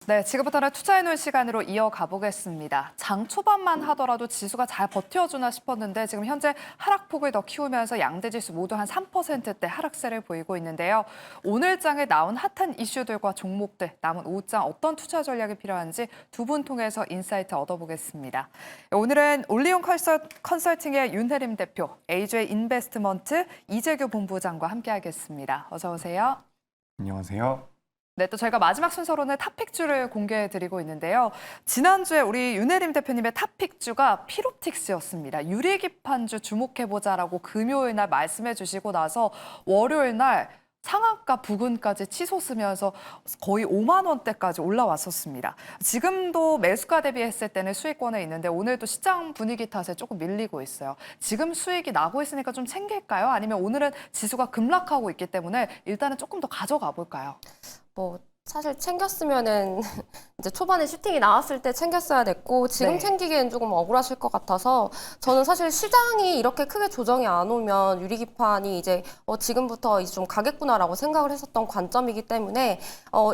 네, 지금부터는 투자해놓은 시간으로 이어가 보겠습니다. 장 초반만 하더라도 지수가 잘 버텨주나 싶었는데 지금 현재 하락폭을 더 키우면서 양대 지수 모두 한 3%대 하락세를 보이고 있는데요. 오늘 장에 나온 핫한 이슈들과 종목들, 남은 오후장 어떤 투자 전략이 필요한지 두 분 통해서 인사이트 얻어보겠습니다. 오늘은 올리온 컨설팅의 윤혜림 대표, AJ 인베스트먼트 이재규 본부장과 함께하겠습니다. 어서 오세요. 안녕하세요. 네, 또 저희가 마지막 순서로는 탑픽주를 공개해드리고 있는데요. 지난주에 우리 윤혜림 대표님의 탑픽주가 피롭틱스였습니다. 유리기판주 주목해보자라고 금요일 날 말씀해 주시고 나서 월요일 날 상한가 부근까지 치솟으면서 거의 5만 원대까지 올라왔었습니다. 지금도 매수가 대비했을 때는 수익권에 있는데 오늘도 시장 분위기 탓에 조금 밀리고 있어요. 지금 수익이 나고 있으니까 좀 챙길까요? 아니면 오늘은 지수가 급락하고 있기 때문에 일단은 조금 더 가져가 볼까요? 사실 챙겼으면은 이제 초반에 슈팅이 나왔을 때 챙겼어야 됐고 지금 네. 챙기기엔 조금 억울하실 것 같아서 저는 사실 시장이 이렇게 크게 조정이 안 오면 유리기판이 이제 지금부터 이제 좀 가겠구나라고 생각을 했었던 관점이기 때문에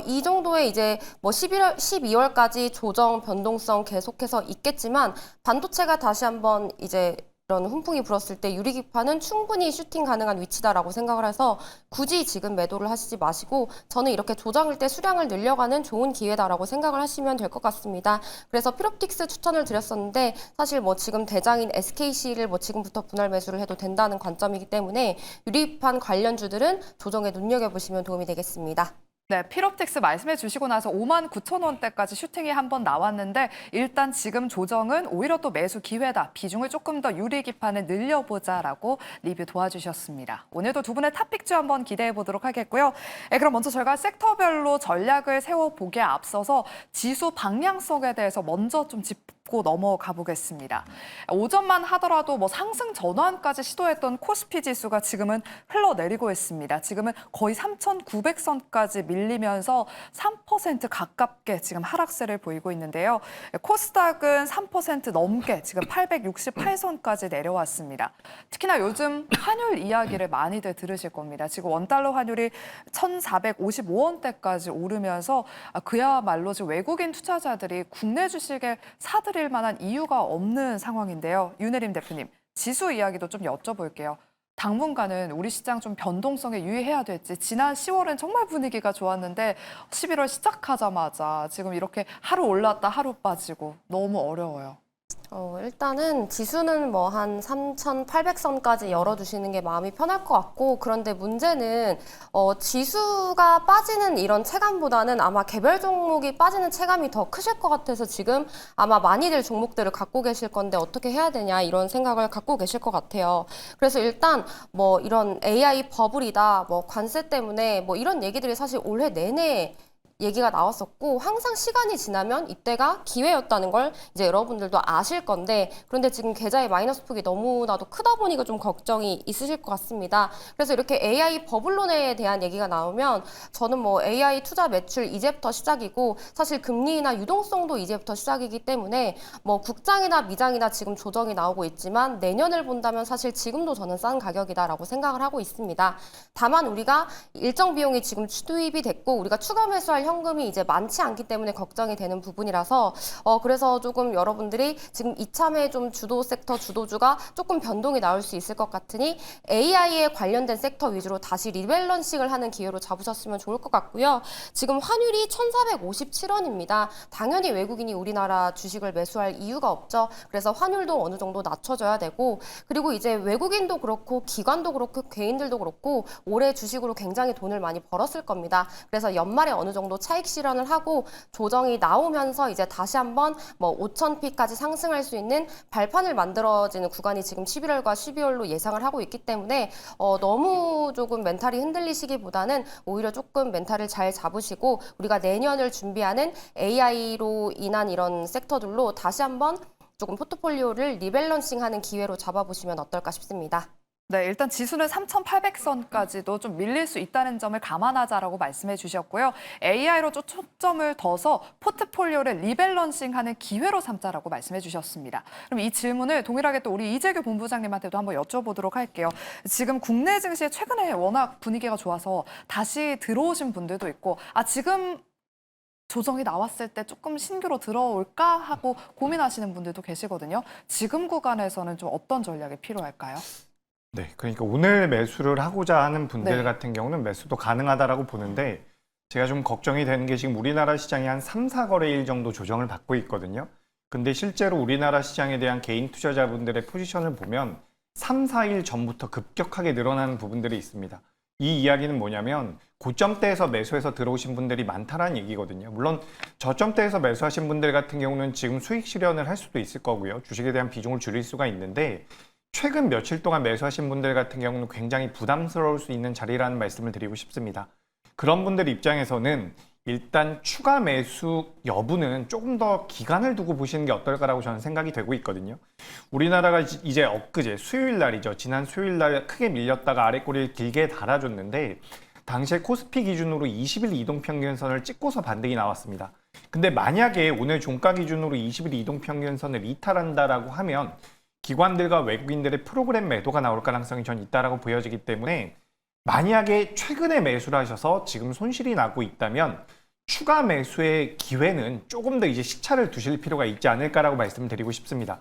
이 정도의 이제 11월, 12월까지 조정 변동성 계속해서 있겠지만 반도체가 다시 한번 이제 이런 훈풍이 불었을 때 유리기판은 충분히 슈팅 가능한 위치다라고 생각을 해서 굳이 지금 매도를 하시지 마시고 저는 이렇게 조정일 때 수량을 늘려가는 좋은 기회다라고 생각을 하시면 될 것 같습니다. 그래서 피롭틱스 추천을 드렸었는데 사실 지금 대장인 SKC를 지금부터 분할 매수를 해도 된다는 관점이기 때문에 유리기판 관련주들은 조정에 눈여겨보시면 도움이 되겠습니다. 네, 피롭틱스 말씀해 주시고 나서 5만 9천 원대까지 슈팅이 한번 나왔는데 일단 지금 조정은 오히려 또 매수 기회다. 비중을 조금 더 유리기판에 늘려보자라고 리뷰 도와주셨습니다. 오늘도 두 분의 탑픽주 한번 기대해 보도록 하겠고요. 그럼 먼저 저희가 섹터별로 전략을 세워보기에 앞서서 지수 방향성에 대해서 먼저 좀 짚고 넘어가 보겠습니다. 오전만 하더라도 상승 전환까지 시도했던 코스피 지수가 지금은 흘러내리고 있습니다. 지금은 거의 3,900선까지 밀리면서 3% 가깝게 지금 하락세를 보이고 있는데요. 코스닥은 3% 넘게 지금 868선까지 내려왔습니다. 특히나 요즘 환율 이야기를 많이들 들으실 겁니다. 지금 원달러 환율이 1,455원대까지 오르면서 그야말로 지금 외국인 투자자들이 국내 주식에 사들일 만한 이유가 없는 상황인데요. 윤혜림 대표님, 지수 이야기도 좀 여쭤볼게요. 당분간은 우리 시장 좀 변동성에 유의해야 될지 지난 10월은 정말 분위기가 좋았는데 11월 시작하자마자 지금 이렇게 하루 올랐다 하루 빠지고 너무 어려워요. 일단은 지수는 한 3,800선까지 열어두시는 게 마음이 편할 것 같고 그런데 문제는 지수가 빠지는 이런 체감보다는 아마 개별 종목이 빠지는 체감이 더 크실 것 같아서 지금 아마 많이들 종목들을 갖고 계실 건데 어떻게 해야 되냐 이런 생각을 갖고 계실 것 같아요. 그래서 일단 이런 AI 버블이다, 관세 때문에 이런 얘기들이 사실 올해 내내 얘기가 나왔었고 항상 시간이 지나면 이때가 기회였다는 걸 이제 여러분들도 아실 건데 그런데 지금 계좌의 마이너스 폭이 너무나도 크다 보니까 좀 걱정이 있으실 것 같습니다. 그래서 이렇게 AI 버블론에 대한 얘기가 나오면 저는 AI 투자 매출 이제부터 시작이고 사실 금리나 유동성도 이제부터 시작이기 때문에 국장이나 미장이나 지금 조정이 나오고 있지만 내년을 본다면 사실 지금도 저는 싼 가격이다라고 생각을 하고 있습니다. 다만 우리가 일정 비용이 지금 투입이 됐고 우리가 추가 매수할 현금이 이제 많지 않기 때문에 걱정이 되는 부분이라서 그래서 조금 여러분들이 지금 이참에 좀 주도 섹터 주도주가 조금 변동이 나올 수 있을 것 같으니 AI에 관련된 섹터 위주로 다시 리밸런싱을 하는 기회로 잡으셨으면 좋을 것 같고요. 지금 환율이 1,457원입니다. 당연히 외국인이 우리나라 주식을 매수할 이유가 없죠. 그래서 환율도 어느 정도 낮춰줘야 되고 그리고 이제 외국인도 그렇고 기관도 그렇고 개인들도 그렇고 올해 주식으로 굉장히 돈을 많이 벌었을 겁니다. 그래서 연말에 어느 정도 차익 실현을 하고 조정이 나오면서 이제 다시 한번 5,000피까지 상승할 수 있는 발판을 만들어지는 구간이 지금 11월과 12월로 예상을 하고 있기 때문에 너무 조금 멘탈이 흔들리시기보다는 오히려 조금 멘탈을 잘 잡으시고 우리가 내년을 준비하는 AI로 인한 이런 섹터들로 다시 한번 조금 포트폴리오를 리밸런싱하는 기회로 잡아보시면 어떨까 싶습니다. 네, 일단 지수는 3,800선까지도 좀 밀릴 수 있다는 점을 감안하자라고 말씀해 주셨고요. AI로 좀 초점을 둬서 포트폴리오를 리밸런싱하는 기회로 삼자라고 말씀해 주셨습니다. 그럼 이 질문을 동일하게 또 우리 이재규 본부장님한테도 한번 여쭤보도록 할게요. 지금 국내 증시에 최근에 워낙 분위기가 좋아서 다시 들어오신 분들도 있고 지금 조정이 나왔을 때 조금 신규로 들어올까 하고 고민하시는 분들도 계시거든요. 지금 구간에서는 좀 어떤 전략이 필요할까요? 네, 그러니까 오늘 매수를 하고자 하는 분들 네. 같은 경우는 매수도 가능하다라고 보는데 제가 좀 걱정이 되는 게 지금 우리나라 시장이 한 3, 4거래일 정도 조정을 받고 있거든요. 근데 실제로 우리나라 시장에 대한 개인 투자자분들의 포지션을 보면 3, 4일 전부터 급격하게 늘어나는 부분들이 있습니다. 이 이야기는 뭐냐면 고점대에서 매수해서 들어오신 분들이 많다라는 얘기거든요. 물론 저점대에서 매수하신 분들 같은 경우는 지금 수익 실현을 할 수도 있을 거고요. 주식에 대한 비중을 줄일 수가 있는데 최근 며칠 동안 매수하신 분들 같은 경우는 굉장히 부담스러울 수 있는 자리라는 말씀을 드리고 싶습니다. 그런 분들 입장에서는 일단 추가 매수 여부는 조금 더 기간을 두고 보시는 게 어떨까라고 저는 생각이 되고 있거든요. 우리나라가 이제 엊그제 수요일 날이죠. 지난 수요일 날 크게 밀렸다가 아래 꼬리를 길게 달아줬는데 당시에 코스피 기준으로 20일 이동평균선을 찍고서 반등이 나왔습니다. 근데 만약에 오늘 종가 기준으로 20일 이동평균선을 이탈한다라고 하면 기관들과 외국인들의 프로그램 매도가 나올 가능성이 전 있다라고 보여지기 때문에 만약에 최근에 매수를 하셔서 지금 손실이 나고 있다면 추가 매수의 기회는 조금 더 이제 시차를 두실 필요가 있지 않을까라고 말씀을 드리고 싶습니다.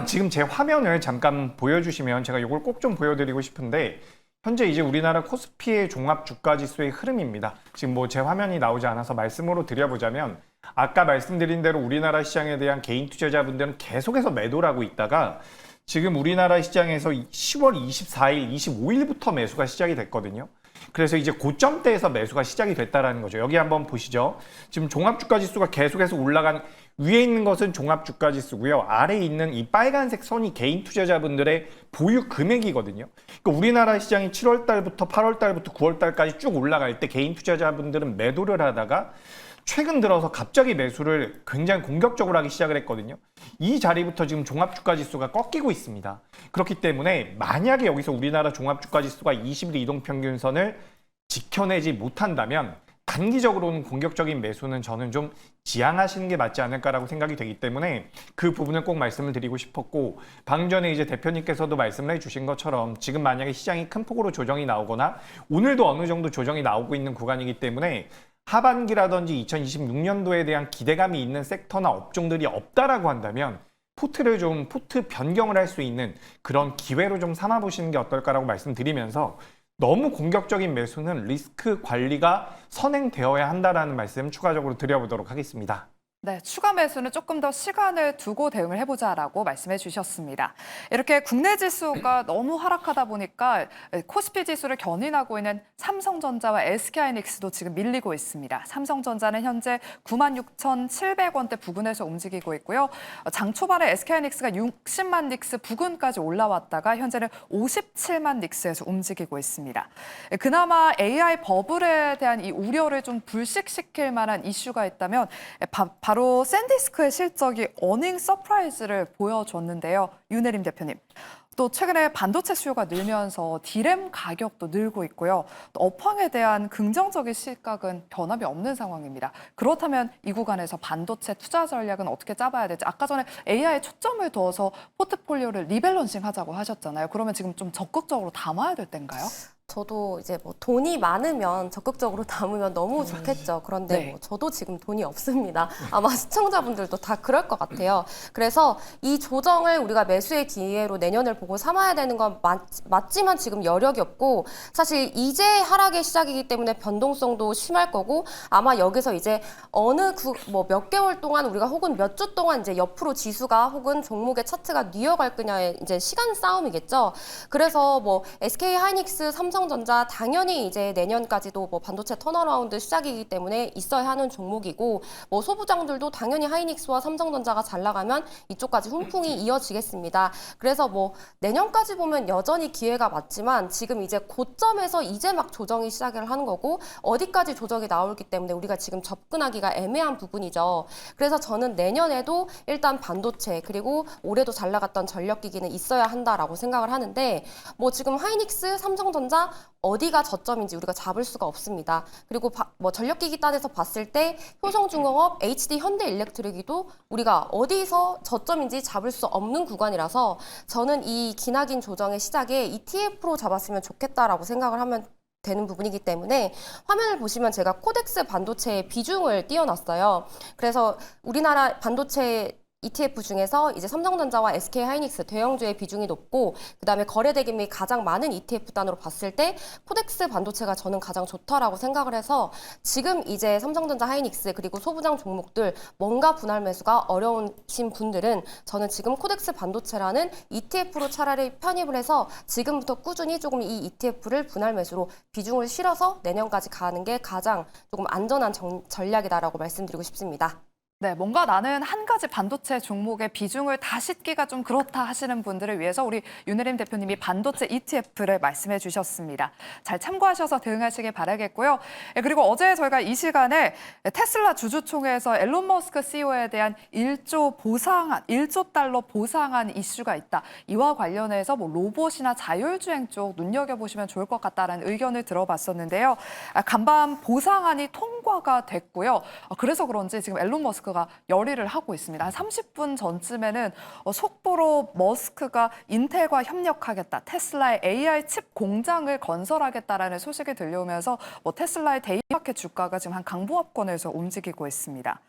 지금 제 화면을 잠깐 보여주시면 제가 이걸 꼭 좀 보여드리고 싶은데 현재 이제 우리나라 코스피의 종합 주가 지수의 흐름입니다. 지금 뭐 제 화면이 나오지 않아서 말씀으로 드려보자면 아까 말씀드린 대로 우리나라 시장에 대한 개인 투자자분들은 계속해서 매도를 하고 있다가 지금 우리나라 시장에서 10월 24일, 25일부터 매수가 시작이 됐거든요. 그래서 이제 고점대에서 매수가 시작이 됐다라는 거죠. 여기 한번 보시죠. 지금 종합주가지수가 계속해서 올라간 위에 있는 것은 종합주가지수고요. 아래에 있는 이 빨간색 선이 개인 투자자분들의 보유 금액이거든요. 그러니까 우리나라 시장이 7월 달부터 8월 달부터 9월 달까지 쭉 올라갈 때 개인 투자자분들은 매도를 하다가 최근 들어서 갑자기 매수를 굉장히 공격적으로 하기 시작을 했거든요. 이 자리부터 지금 종합주가지수가 꺾이고 있습니다. 그렇기 때문에 만약에 여기서 우리나라 종합주가지수가 20일 이동평균선을 지켜내지 못한다면 단기적으로는 공격적인 매수는 저는 좀 지양하시는 게 맞지 않을까라고 생각이 되기 때문에 그 부분을 꼭 말씀을 드리고 싶었고 방금 전에 이제 대표님께서도 말씀을 해주신 것처럼 지금 만약에 시장이 큰 폭으로 조정이 나오거나 오늘도 어느 정도 조정이 나오고 있는 구간이기 때문에 하반기라든지 2026년도에 대한 기대감이 있는 섹터나 업종들이 없다라고 한다면 포트 변경을 할 수 있는 그런 기회로 좀 삼아보시는 게 어떨까라고 말씀드리면서 너무 공격적인 매수는 리스크 관리가 선행되어야 한다라는 말씀 추가적으로 드려보도록 하겠습니다. 네, 추가 매수는 조금 더 시간을 두고 대응을 해보자라고 말씀해 주셨습니다. 이렇게 국내 지수가 너무 하락하다 보니까 코스피 지수를 견인하고 있는 삼성전자와 SK하이닉스도 지금 밀리고 있습니다. 삼성전자는 현재 96,700원대 부근에서 움직이고 있고요. 장 초반에 SK하이닉스가 60만 닉스 부근까지 올라왔다가 현재는 57만 닉스에서 움직이고 있습니다. 그나마 AI 버블에 대한 이 우려를 좀 불식시킬 만한 이슈가 있다면 바로 샌디스크의 실적이 어닝 서프라이즈를 보여줬는데요. 윤혜림 대표님. 또 최근에 반도체 수요가 늘면서 디램 가격도 늘고 있고요. 또 업황에 대한 긍정적인 시각은 변함이 없는 상황입니다. 그렇다면 이 구간에서 반도체 투자 전략은 어떻게 짜봐야 될지. 아까 전에 AI에 초점을 둬서 포트폴리오를 리밸런싱 하자고 하셨잖아요. 그러면 지금 좀 적극적으로 담아야 될 때인가요? 저도 이제 뭐 돈이 많으면 적극적으로 담으면 너무 좋겠죠. 그런데 네. 뭐 저도 지금 돈이 없습니다. 아마 시청자분들도 다 그럴 것 같아요. 그래서 이 조정을 우리가 매수의 기회로 내년을 보고 삼아야 되는 건 맞지만 지금 여력이 없고 사실 이제 하락의 시작이기 때문에 변동성도 심할 거고 아마 여기서 이제 어느 뭐 몇 개월 동안 우리가 혹은 몇 주 동안 이제 옆으로 지수가 혹은 종목의 차트가 뉘어갈 거냐의 이제 시간 싸움이겠죠. 그래서 뭐 SK 하이닉스, 삼성전자 당연히 이제 내년까지도 뭐 반도체 턴어라운드 시작이기 때문에 있어야 하는 종목이고 뭐 소부장들도 당연히 하이닉스와 삼성전자가 잘 나가면 이쪽까지 훈풍이 이어지겠습니다. 그래서 뭐 내년까지 보면 여전히 기회가 맞지만 지금 이제 고점에서 이제 막 조정이 시작을 하는 거고 어디까지 조정이 나올기 때문에 우리가 지금 접근하기가 애매한 부분이죠. 그래서 저는 내년에도 일단 반도체 그리고 올해도 잘 나갔던 전력기기는 있어야 한다라고 생각을 하는데 뭐 지금 하이닉스, 삼성전자 어디가 저점인지 우리가 잡을 수가 없습니다. 그리고 뭐 전력기기 단에서 봤을 때 효성중공업, HD 현대일렉트릭이도 우리가 어디서 저점인지 잡을 수 없는 구간이라서 저는 이 기나긴 조정의 시작에 ETF로 잡았으면 좋겠다라고 생각을 하면 되는 부분이기 때문에 화면을 보시면 제가 코덱스 반도체의 비중을 띄워놨어요. 그래서 우리나라 반도체 ETF 중에서 이제 삼성전자와 SK하이닉스 대형주의 비중이 높고 그다음에 거래 대금이 가장 많은 ETF 단으로 봤을 때 코덱스 반도체가 저는 가장 좋다라고 생각을 해서 지금 이제 삼성전자 하이닉스 그리고 소부장 종목들 뭔가 분할 매수가 어려우신 분들은 저는 지금 코덱스 반도체라는 ETF로 차라리 편입을 해서 지금부터 꾸준히 조금 이 ETF를 분할 매수로 비중을 실어서 내년까지 가는 게 가장 조금 안전한 전략이다라고 말씀드리고 싶습니다. 네, 뭔가 나는 한 가지 반도체 종목의 비중을 다 싣기가 좀 그렇다 하시는 분들을 위해서 우리 윤혜림 대표님이 반도체 ETF를 말씀해 주셨습니다. 잘 참고하셔서 대응하시길 바라겠고요. 그리고 어제 저희가 이 시간에 테슬라 주주총회에서 앨런 머스크 CEO에 대한 1조 달러 보상안 이슈가 있다. 이와 관련해서 뭐 로봇이나 자율주행 쪽 눈여겨보시면 좋을 것 같다라는 의견을 들어봤었는데요. 간밤 보상안이 통과가 됐고요. 그래서 그런지 지금 앨런 머스크가 열의를 하고 있습니다. 한 30분 전쯤에는 속보로 머스크가 인텔과 협력하겠다, 테슬라의 AI 칩 공장을 건설하겠다라는 소식이 들려오면서 테슬라의 데이마켓 주가가 지금 한 강보합권에서 움직이고 있습니다.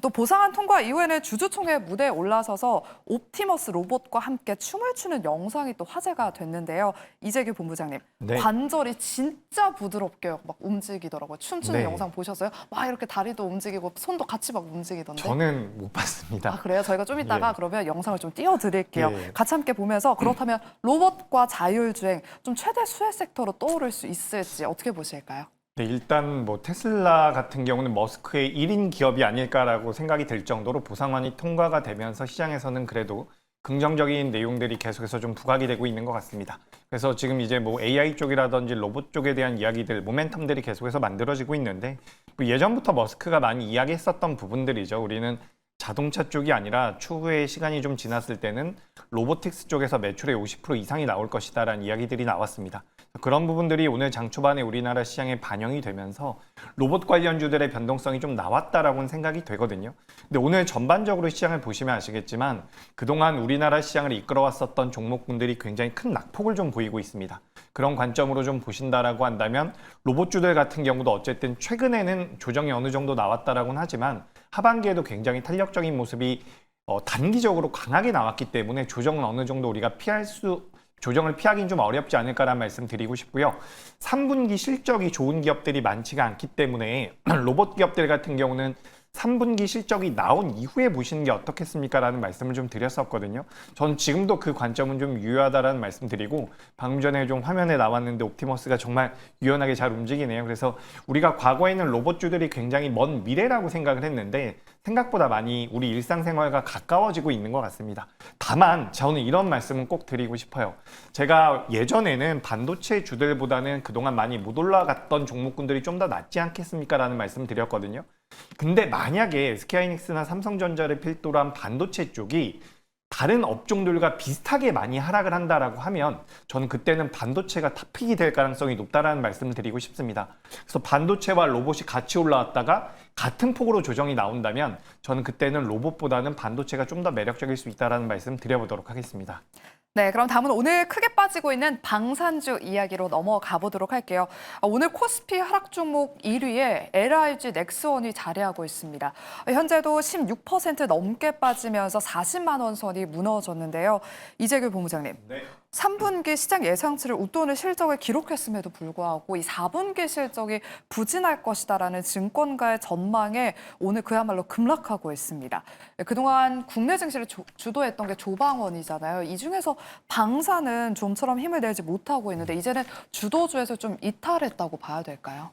또 보상안 통과 이후에는 주주총회 무대에 올라서서 옵티머스 로봇과 함께 춤을 추는 영상이 또 화제가 됐는데요. 이재규 본부장님, 네. 관절이 진짜 부드럽게 막 움직이더라고요. 춤추는 네. 영상 보셨어요? 막 이렇게 다리도 움직이고 손도 같이 막 움직이던데. 저는 못 봤습니다. 아, 그래요? 저희가 좀 이따가 예. 그러면 영상을 좀 띄워드릴게요. 예. 같이 함께 보면서 그렇다면 로봇과 자율주행 좀 최대 수혜 섹터로 떠오를 수 있을지 어떻게 보실까요? 네, 일단 뭐 테슬라 같은 경우는 머스크의 1인 기업이 아닐까라고 생각이 들 정도로 보상안이 통과가 되면서 시장에서는 그래도 긍정적인 내용들이 계속해서 좀 부각이 되고 있는 것 같습니다. 그래서 지금 이제 뭐 AI 쪽이라든지 로봇 쪽에 대한 이야기들, 모멘텀들이 계속해서 만들어지고 있는데 뭐 예전부터 머스크가 많이 이야기했었던 부분들이죠. 우리는 자동차 쪽이 아니라 추후에 시간이 좀 지났을 때는 로보틱스 쪽에서 매출의 50% 이상이 나올 것이다라는 이야기들이 나왔습니다. 그런 부분들이 오늘 장 초반에 우리나라 시장에 반영이 되면서 로봇 관련주들의 변동성이 좀 나왔다라고는 생각이 되거든요. 근데 오늘 전반적으로 시장을 보시면 아시겠지만 그동안 우리나라 시장을 이끌어왔었던 종목군들이 굉장히 큰 낙폭을 좀 보이고 있습니다. 그런 관점으로 좀 보신다라고 한다면 로봇주들 같은 경우도 어쨌든 최근에는 조정이 어느 정도 나왔다라고는 하지만 하반기에도 굉장히 탄력적인 모습이 단기적으로 강하게 나왔기 때문에 조정은 어느 정도 우리가 조정을 피하기는 좀 어렵지 않을까라는 말씀 드리고 싶고요. 3분기 실적이 좋은 기업들이 많지가 않기 때문에 로봇 기업들 같은 경우는 3분기 실적이 나온 이후에 보시는 게 어떻겠습니까? 라는 말씀을 좀 드렸었거든요. 전 지금도 그 관점은 좀 유효하다라는 말씀 드리고 방금 전에 좀 화면에 나왔는데 옵티머스가 정말 유연하게 잘 움직이네요. 그래서 우리가 과거에는 로봇주들이 굉장히 먼 미래라고 생각을 했는데 생각보다 많이 우리 일상생활과 가까워지고 있는 것 같습니다. 다만 저는 이런 말씀은 꼭 드리고 싶어요. 제가 예전에는 반도체 주들보다는 그동안 많이 못 올라갔던 종목군들이 좀 더 낫지 않겠습니까? 라는 말씀 드렸거든요. 근데 만약에 SK하이닉스나 삼성전자를 필두로 한 반도체 쪽이 다른 업종들과 비슷하게 많이 하락을 한다라고 하면 저는 그때는 반도체가 탑픽이 될 가능성이 높다라는 말씀을 드리고 싶습니다. 그래서 반도체와 로봇이 같이 올라왔다가 같은 폭으로 조정이 나온다면 저는 그때는 로봇보다는 반도체가 좀 더 매력적일 수 있다라는 말씀 드려보도록 하겠습니다. 네, 그럼 다음은 오늘 크게 빠지고 있는 방산주 이야기로 넘어가 보도록 할게요. 오늘 코스피 하락 종목 1위에 LIG 넥스원이 자리하고 있습니다. 현재도 16% 넘게 빠지면서 40만 원 선이 무너졌는데요. 이재규 본부장님, 네. 3분기 시장 예상치를 웃도는 실적을 기록했음에도 불구하고 이 4분기 실적이 부진할 것이다라는 증권가의 전망에 오늘 그야말로 급락하고 있습니다. 그동안 국내 증시를 주도했던 게 조방원이잖아요. 이 중에서 방산은 좀처럼 힘을 내지 못하고 있는데 이제는 주도주에서 좀 이탈했다고 봐야 될까요?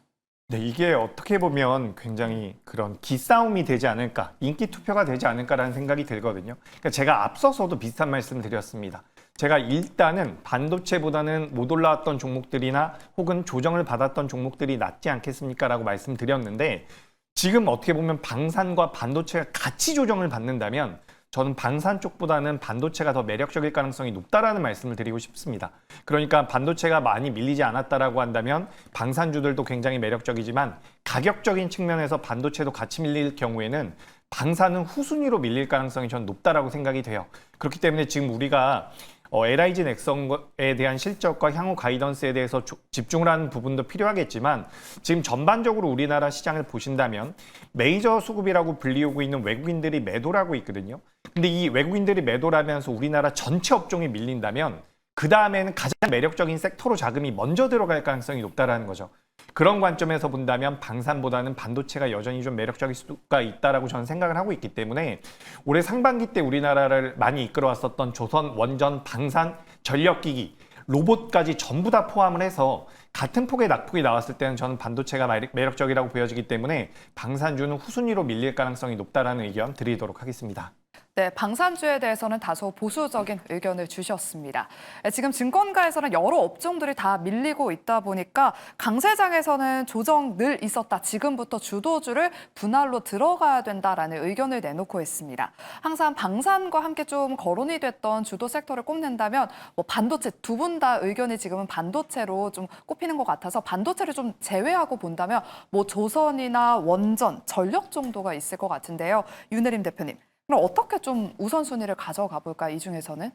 네, 이게 어떻게 보면 굉장히 그런 기싸움이 되지 않을까, 인기 투표가 되지 않을까라는 생각이 들거든요. 그러니까 제가 앞서서도 비슷한 말씀 드렸습니다. 제가 일단은 반도체보다는 못 올라왔던 종목들이나 혹은 조정을 받았던 종목들이 낫지 않겠습니까? 라고 말씀드렸는데 지금 어떻게 보면 방산과 반도체가 같이 조정을 받는다면 저는 방산 쪽보다는 반도체가 더 매력적일 가능성이 높다라는 말씀을 드리고 싶습니다. 그러니까 반도체가 많이 밀리지 않았다라고 한다면 방산주들도 굉장히 매력적이지만 가격적인 측면에서 반도체도 같이 밀릴 경우에는 방산은 후순위로 밀릴 가능성이 전 높다라고 생각이 돼요. 그렇기 때문에 지금 우리가 LIG 넥슨에 대한 실적과 향후 가이던스에 대해서 집중을 하는 부분도 필요하겠지만 지금 전반적으로 우리나라 시장을 보신다면 메이저 수급이라고 불리우고 있는 외국인들이 매도를 하고 있거든요. 근데 이 외국인들이 매도를 하면서 우리나라 전체 업종이 밀린다면 그 다음에는 가장 매력적인 섹터로 자금이 먼저 들어갈 가능성이 높다라는 거죠. 그런 관점에서 본다면 방산보다는 반도체가 여전히 좀 매력적일 수가 있다라고 저는 생각을 하고 있기 때문에 올해 상반기 때 우리나라를 많이 이끌어왔었던 조선, 원전, 방산, 전력기기, 로봇까지 전부 다 포함을 해서 같은 폭의 낙폭이 나왔을 때는 저는 반도체가 매력적이라고 보여지기 때문에 방산주는 후순위로 밀릴 가능성이 높다라는 의견 드리도록 하겠습니다. 네, 방산주에 대해서는 다소 보수적인 의견을 주셨습니다. 지금 증권가에서는 여러 업종들이 다 밀리고 있다 보니까 강세장에서는 조정 늘 있었다. 지금부터 주도주를 분할로 들어가야 된다라는 의견을 내놓고 있습니다. 항상 방산과 함께 좀 거론이 됐던 주도 섹터를 꼽는다면 반도체 두 분 다 의견이 지금은 반도체로 좀 꼽히는 것 같아서 반도체를 좀 제외하고 본다면 조선이나 원전, 전력 정도가 있을 것 같은데요. 윤혜림 대표님. 그럼 어떻게 좀 우선순위를 가져가 볼까, 이 중에서는?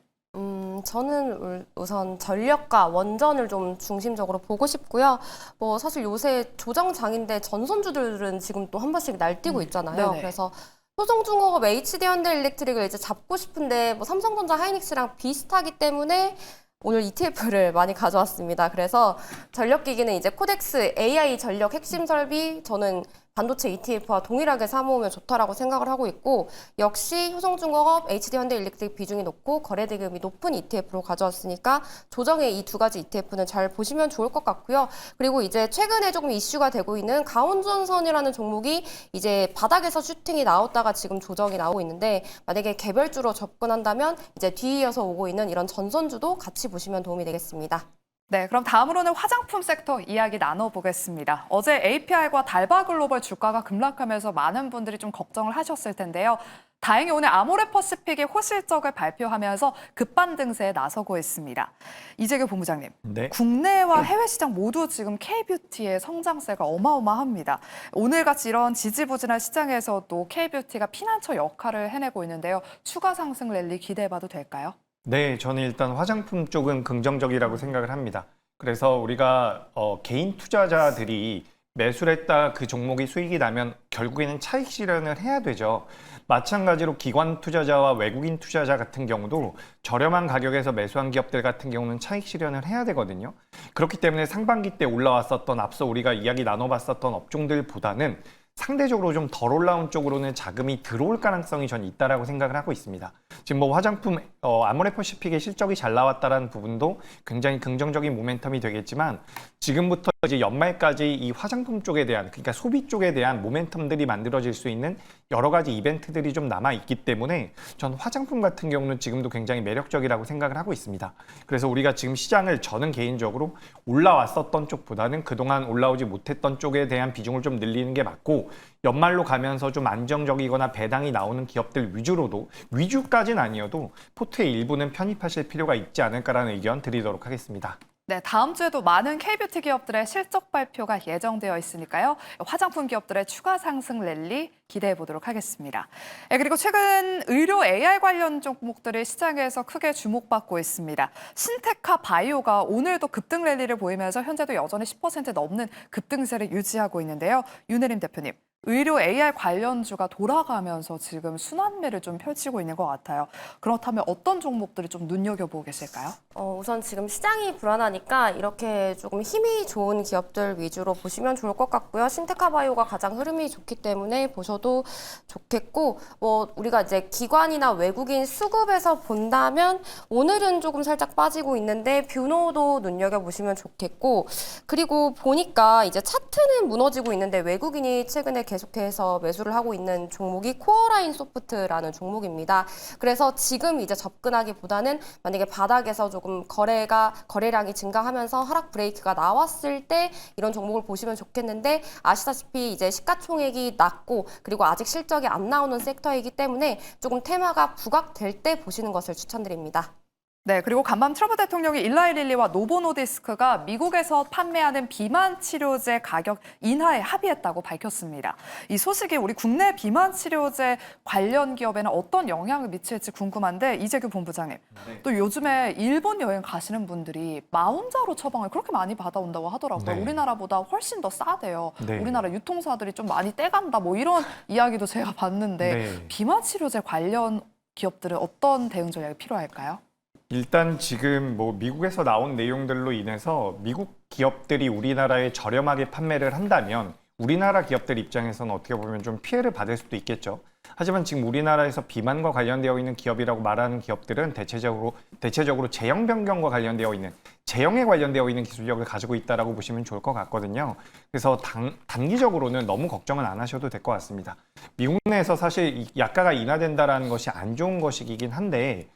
저는 우선 전력과 원전을 좀 중심적으로 보고 싶고요. 사실 요새 조정장인데 전선주들은 지금 또 한 번씩 날뛰고 있잖아요. 네네. 그래서 효성중공업 HD현대일렉트릭을 이제 잡고 싶은데 삼성전자 하이닉스랑 비슷하기 때문에 오늘 ETF를 많이 가져왔습니다. 그래서 전력기기는 이제 코덱스 AI 전력 핵심 설비 저는 반도체 ETF와 동일하게 사모으면 좋다라고 생각을 하고 있고 역시 효성중공업, HD현대일렉트릭 비중이 높고 거래대금이 높은 ETF로 가져왔으니까 조정의 이 두 가지 ETF는 잘 보시면 좋을 것 같고요. 그리고 이제 최근에 조금 이슈가 되고 있는 가온전선이라는 종목이 이제 바닥에서 슈팅이 나왔다가 지금 조정이 나오고 있는데 만약에 개별주로 접근한다면 이제 뒤이어서 오고 있는 이런 전선주도 같이 보시면 도움이 되겠습니다. 네, 그럼 다음으로는 화장품 섹터 이야기 나눠보겠습니다. 어제 API과 달바글로벌 주가가 급락하면서 많은 분들이 좀 걱정을 하셨을 텐데요. 다행히 오늘 아모레퍼시픽이 호실적을 발표하면서 급반등세에 나서고 있습니다. 이재규 본부장님, 네. 국내와 해외 시장 모두 지금 K뷰티의 성장세가 어마어마합니다. 오늘같이 이런 지지부진한 시장에서도 K뷰티가 피난처 역할을 해내고 있는데요. 추가 상승 랠리 기대해봐도 될까요? 네, 저는 일단 화장품 쪽은 긍정적이라고 생각을 합니다. 그래서 우리가 개인 투자자들이 매수를 했다 그 종목이 수익이 나면 결국에는 차익 실현을 해야 되죠. 마찬가지로 기관 투자자와 외국인 투자자 같은 경우도 저렴한 가격에서 매수한 기업들 같은 경우는 차익 실현을 해야 되거든요. 그렇기 때문에 상반기 때 올라왔었던 앞서 우리가 이야기 나눠봤었던 업종들보다는 상대적으로 좀 덜 올라온 쪽으로는 자금이 들어올 가능성이 전 있다라고 생각을 하고 있습니다. 지금 화장품 아모레퍼시픽의 실적이 잘 나왔다라는 부분도 굉장히 긍정적인 모멘텀이 되겠지만 지금부터 이제 연말까지 이 화장품 쪽에 대한 그러니까 소비 쪽에 대한 모멘텀들이 만들어질 수 있는 여러 가지 이벤트들이 좀 남아 있기 때문에 전 화장품 같은 경우는 지금도 굉장히 매력적이라고 생각을 하고 있습니다. 그래서 우리가 지금 시장을 저는 개인적으로 올라왔었던 쪽보다는 그동안 올라오지 못했던 쪽에 대한 비중을 좀 늘리는 게 맞고 연말로 가면서 좀 안정적이거나 배당이 나오는 기업들 위주까지는 아니어도 포트의 일부는 편입하실 필요가 있지 않을까라는 의견 드리도록 하겠습니다. 네, 다음 주에도 많은 K뷰티 기업들의 실적 발표가 예정되어 있으니까요. 화장품 기업들의 추가 상승 랠리 기대해 보도록 하겠습니다. 네, 그리고 최근 의료 AI 관련 종목들이 시장에서 크게 주목받고 있습니다. 신테카 바이오가 오늘도 급등 랠리를 보이면서 현재도 여전히 10% 넘는 급등세를 유지하고 있는데요. 윤혜림 대표님. 의료 AI 관련주가 돌아가면서 지금 순환매를 좀 펼치고 있는 것 같아요. 그렇다면 어떤 종목들을 좀 눈여겨보고 계실까요? 우선 지금 시장이 불안하니까 이렇게 조금 힘이 좋은 기업들 위주로 보시면 좋을 것 같고요. 신테카바이오가 가장 흐름이 좋기 때문에 보셔도 좋겠고, 우리가 이제 기관이나 외국인 수급에서 본다면 오늘은 조금 살짝 빠지고 있는데 뷰노도 눈여겨보시면 좋겠고, 그리고 보니까 이제 차트는 무너지고 있는데 외국인이 최근에 계속해서 매수를 하고 있는 종목이 코어라인 소프트라는 종목입니다. 그래서 지금 이제 접근하기보다는 만약에 바닥에서 조금 거래량이 증가하면서 하락 브레이크가 나왔을 때 이런 종목을 보시면 좋겠는데 아시다시피 이제 시가총액이 낮고 그리고 아직 실적이 안 나오는 섹터이기 때문에 조금 테마가 부각될 때 보시는 것을 추천드립니다. 네, 그리고 간밤 트럼프 대통령이 일라이릴리와 노보노디스크가 미국에서 판매하는 비만 치료제 가격 인하에 합의했다고 밝혔습니다. 이 소식이 우리 국내 비만 치료제 관련 기업에는 어떤 영향을 미칠지 궁금한데 이재규 본부장님, 또 요즘에 일본 여행 가시는 분들이 마운자로 처방을 그렇게 많이 받아온다고 하더라고요. 네. 우리나라보다 훨씬 더 싸대요. 네. 우리나라 유통사들이 좀 많이 떼간다 뭐 이런 이야기도 제가 봤는데 네. 비만 치료제 관련 기업들은 어떤 대응 전략이 필요할까요? 일단 지금 뭐 미국에서 나온 내용들로 인해서 미국 기업들이 우리나라에 저렴하게 판매를 한다면 우리나라 기업들 입장에서는 어떻게 보면 좀 피해를 받을 수도 있겠죠. 하지만 지금 우리나라에서 비만과 관련되어 있는 기업이라고 말하는 기업들은 대체적으로 제형 변경과 관련되어 있는 제형에 관련되어 있는 기술력을 가지고 있다라고 보시면 좋을 것 같거든요. 그래서 단기적으로는 너무 걱정은 안 하셔도 될 것 같습니다. 미국 내에서 사실 이 약가가 인하된다라는 것이 안 좋은 것이긴 한데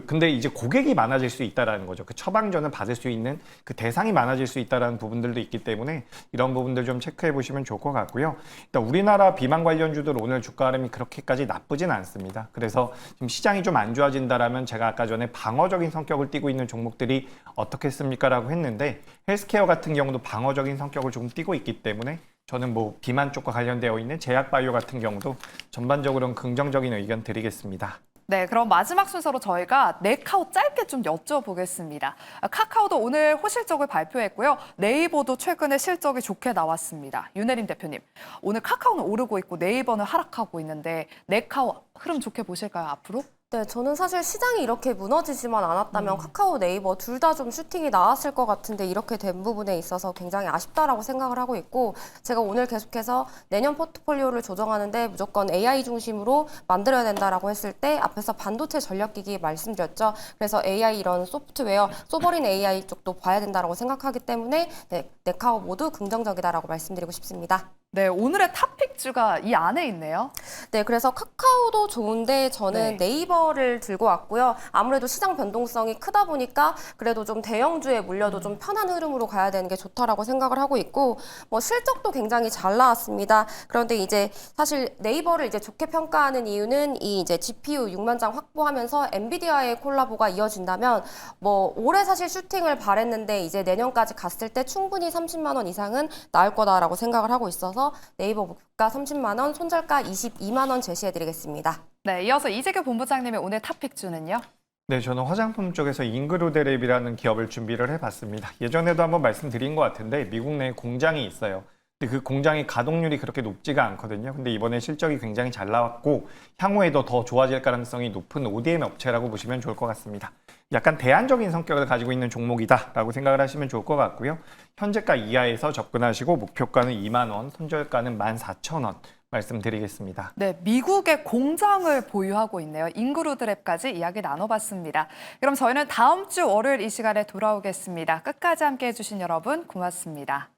근데 이제 고객이 많아질 수 있다라는 거죠. 그 처방전을 받을 수 있는 그 대상이 많아질 수 있다라는 부분들도 있기 때문에 이런 부분들 좀 체크해 보시면 좋을 것 같고요. 일단 우리나라 비만 관련주들 오늘 주가 흐름이 그렇게까지 나쁘진 않습니다. 그래서 지금 시장이 좀 안 좋아진다라면 제가 아까 전에 방어적인 성격을 띠고 있는 종목들이 어떻겠습니까라고 했는데 헬스케어 같은 경우도 방어적인 성격을 조금 띠고 있기 때문에 저는 뭐 비만 쪽과 관련되어 있는 제약바이오 같은 경우도 전반적으로는 긍정적인 의견 드리겠습니다. 네, 그럼 마지막 순서로 저희가 네카오 짧게 좀 여쭤보겠습니다. 카카오도 오늘 호실적을 발표했고요. 네이버도 최근에 실적이 좋게 나왔습니다. 윤혜림 대표님, 오늘 카카오는 오르고 있고 네이버는 하락하고 있는데 네카오 흐름 좋게 보실까요, 앞으로? 네, 저는 사실 시장이 이렇게 무너지지만 않았다면 카카오, 네이버 둘 다 좀 슈팅이 나왔을 것 같은데 이렇게 된 부분에 있어서 굉장히 아쉽다라고 생각을 하고 있고 제가 오늘 계속해서 내년 포트폴리오를 조정하는데 무조건 AI 중심으로 만들어야 된다라고 했을 때 앞에서 반도체 전력기기 말씀드렸죠. 그래서 AI 이런 소프트웨어, 소버린 AI 쪽도 봐야 된다라고 생각하기 때문에 네, 네카오 모두 긍정적이다라고 말씀드리고 싶습니다. 네, 오늘의 탑픽주가 이 안에 있네요. 네, 그래서 카카오도 좋은데 저는 네이버를 들고 왔고요. 아무래도 시장 변동성이 크다 보니까 그래도 좀 대형주에 물려도 좀 편한 흐름으로 가야 되는 게 좋다라고 생각을 하고 있고 뭐 실적도 굉장히 잘 나왔습니다. 그런데 이제 사실 네이버를 이제 좋게 평가하는 이유는 이 이제 GPU 6만 장 확보하면서 엔비디아의 콜라보가 이어진다면 뭐 올해 사실 슈팅을 바랬는데 이제 내년까지 갔을 때 충분히 30만 원 이상은 나올 거다라고 생각을 하고 있어서 네이버 목표가 30만 원, 손절가 22만 원 제시해드리겠습니다. 네, 이어서 이재규 본부장님의 오늘 탑픽주는요? 네, 저는 화장품 쪽에서 잉그루데랩이라는 기업을 준비를 해봤습니다. 예전에도 한번 말씀드린 것 같은데 미국 내에 공장이 있어요. 근데 그 공장의 가동률이 그렇게 높지가 않거든요. 근데 이번에 실적이 굉장히 잘 나왔고 향후에도 더 좋아질 가능성이 높은 ODM 업체라고 보시면 좋을 것 같습니다. 약간 대안적인 성격을 가지고 있는 종목이다라고 생각을 하시면 좋을 것 같고요. 현재가 이하에서 접근하시고 목표가는 2만 원, 손절가는 14,000원 말씀드리겠습니다. 네, 미국의 공장을 보유하고 있네요. 잉그루드랩까지 이야기 나눠봤습니다. 그럼 저희는 다음 주 월요일 이 시간에 돌아오겠습니다. 끝까지 함께해 주신 여러분 고맙습니다.